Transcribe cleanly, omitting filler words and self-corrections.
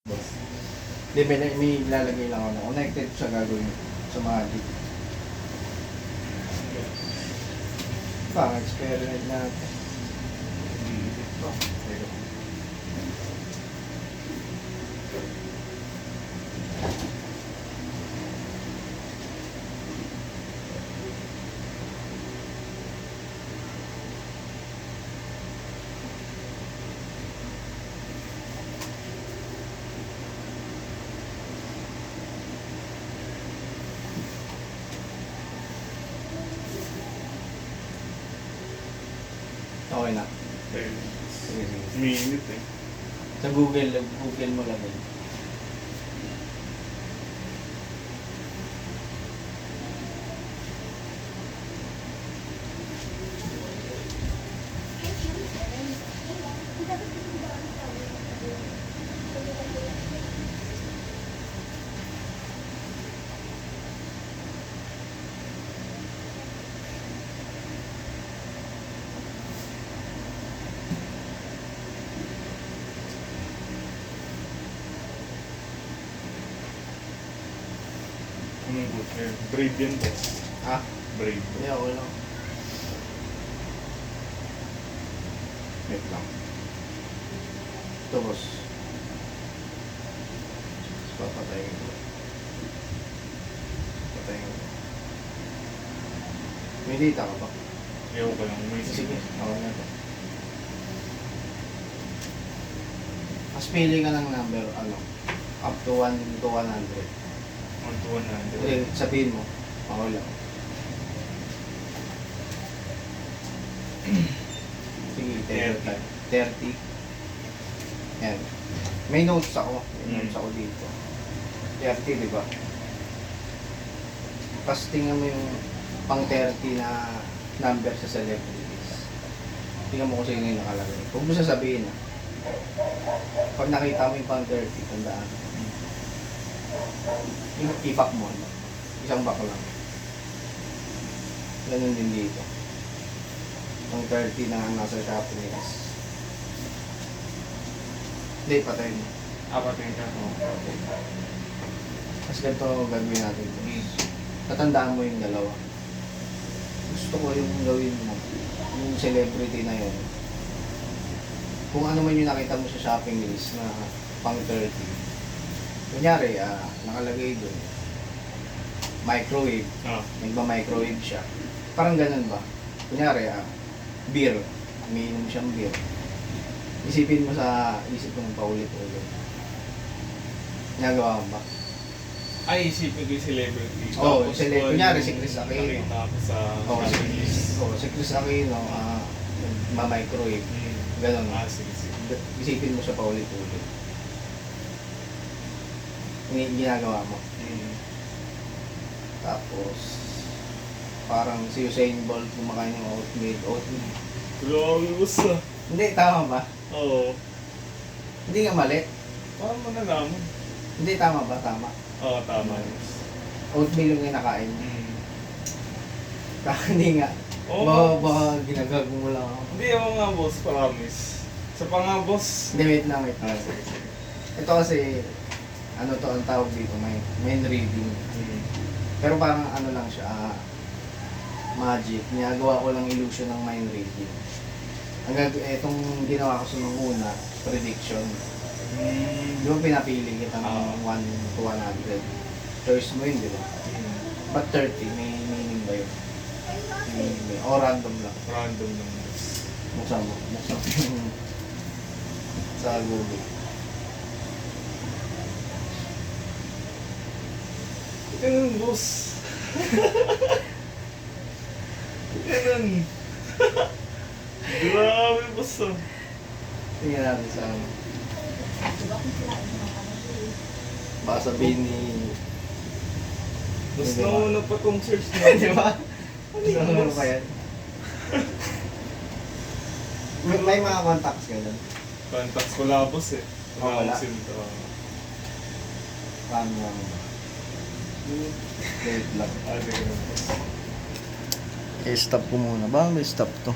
Boss. Hindi, may ilalagay lang ako na connected sa gagawin sa mga jeep. Baka experiment natin. Ito. Okay na. Eh, Sige, sige. minute eh. Sa Google mo lang yun. Anong good eh? Brave yan boss. Ha? Brave. Hindi, ako lang. Wait lang. Ito, boss. Papatayin ko. Patayin ko. May data ka ba? Ewan ko lang. May Sige, ako na to. Mas pili ka ng number, up to 1 to 100. 1 to 100. Eh, sabihin mo, ako lang. Sige, take your time. 30. Yan. May notes ako. May notes ako dito. 30, di ba? Tapos tingnan mo yung pang 30 na number sa celebrities. Tingnan mo kung sino yung nakalagay. Huwag mo sasabihin na. Pag nakita mo yung pang 30, tandaan. Yung i-back mo. Isang back lang. Ganun din dito. Ang 30 na nasa Japanese. Hindi, patay mo. Apat yung ka. Mas ganito gagawin natin. Tatandaan mo yung dalawa. Gusto ko yung gawin mo. Yung celebrity na yun. Kung ano man yung nakita mo sa shopping list na pang 30. Kunyari, nakalagay doon. Microwave. Ah. Nagma-microwave siya. Parang ganun ba? Kunyari, beer. Umiinom siyang beer. Isipin mo sa isip mo paulit-ulit. Nagawa mo ba? Ay, isipin ko yung celebrity. Oo, Tapos celebrity. ko Kunyari, yung si Chris Aquino. Nakita ko sa Oo, shopping list. si Chris Aquino, ma-microwave. Ganun. Ah, sige, sige. Isipin mo siya paulit-ulit. Ginagawa mo. Tapos, parang si Usain Bolt kumakain ng oatmeal. Grabe, boss ah. Hindi, tama ba? Oo. Hindi nga mali. Parang manalaman. Hindi, tama ba? Tama. Oo, tama. Boss. Oatmeal yung kinakain. Hindi nga. Oo. Baka ginagag mo lang ako. Hindi ako nga, boss. Promise. Sa pa nga, boss. Hindi, wait lang. Sige, sige. Ito kasi, ano to ang tawag dito, mind reading. Pero parang ano lang siya, magic. Niyagawa ko lang illusion ng mind reading. Itong ginawa ko sa nung una, prediction. Di ba pinapili kita ng 1 to 100? Choice mo yun, di ba? But 30, may meaning ba yun? May meaning. O random lang. Random lang, boss. Buksan mo. Buksan mo yung sa Google. Ganun, boss. Ganun. Grabe, boss ah. Tingnan natin sa ano. Baka sabihin ni... Mas Di ba? nauna pa tong search Di ba? Ano Gusto yun, mo boss? pa yan? May mga contacts ka doon. Contacts ko wala, boss eh. Oh, wala. Wala ko sinto. Paano lang ba? Wait lang. Ah, sige na, boss. I-stop ko muna. Ba may stop to?